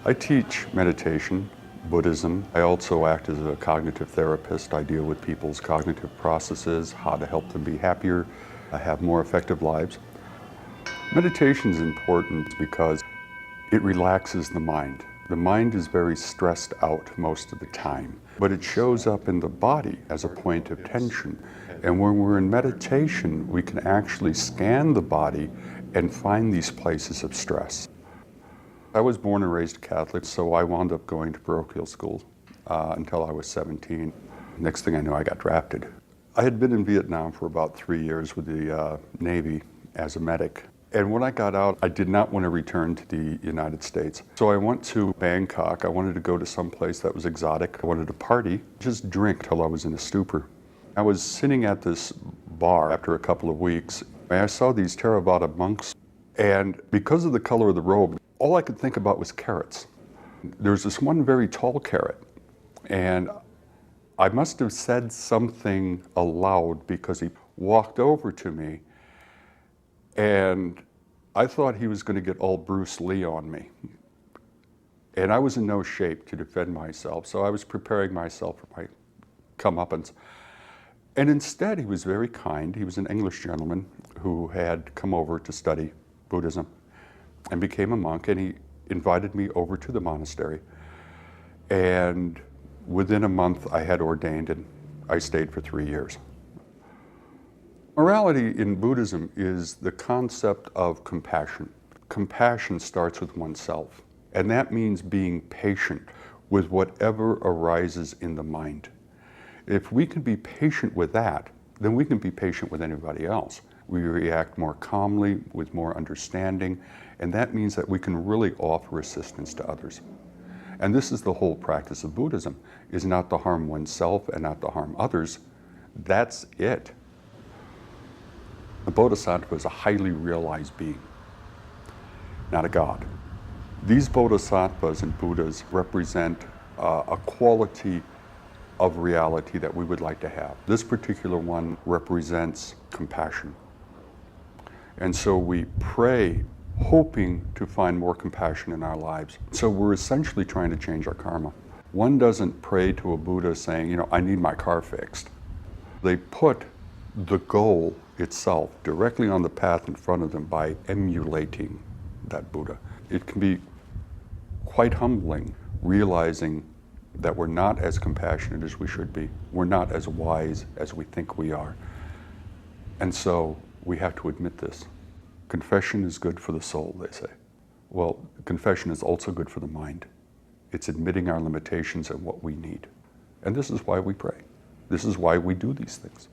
I teach meditation, Buddhism. I also act as a cognitive therapist. I deal with people's cognitive processes, how to help them be happier, have more effective lives. Meditation is important because it relaxes the mind. The mind is very stressed out most of the time, but it shows up in the body as a point of tension. And when we're in meditation, we can actually scan the body and find these places of stress. I was born and raised Catholic, so I wound up going to parochial school until I was 17. Next thing I knew, I got drafted. I had been in Vietnam for about 3 years with the Navy as a medic. And when I got out, I did not want to return to the United States. So I went to Bangkok. I wanted to go to some place that was exotic. I wanted to party, just drink till I was in a stupor. I was sitting at this bar after a couple of weeks, and I saw these Theravada monks. And because of the color of the robe, all I could think about was carrots. There was this one very tall carrot, and I must have said something aloud because he walked over to me, and I thought he was going to get all Bruce Lee on me. And I was in no shape to defend myself, so I was preparing myself for my comeuppance. And instead, he was very kind. He was an English gentleman who had come over to study Buddhism and became a monk, and he invited me over to the monastery. And within a month, I had ordained, and I stayed for 3 years. Morality in Buddhism is the concept of compassion. Compassion starts with oneself, and that means being patient with whatever arises in the mind. If we can be patient with that, then we can be patient with anybody else. We react more calmly, with more understanding, and that means that we can really offer assistance to others. And this is the whole practice of Buddhism, is not to harm oneself and not to harm others. That's it. The Bodhisattva is a highly realized being, not a god. These Bodhisattvas and Buddhas represent a quality of reality that we would like to have. This particular one represents compassion. And so we pray, hoping to find more compassion in our lives. So we're essentially trying to change our karma. One doesn't pray to a Buddha saying, I need my car fixed. They put the goal itself directly on the path in front of them by emulating that Buddha. It can be quite humbling, realizing that we're not as compassionate as we should be. We're not as wise as we think we are. And so we have to admit this. Confession is good for the soul, they say. Well, confession is also good for the mind. It's admitting our limitations and what we need. And this is why we pray. This is why we do these things.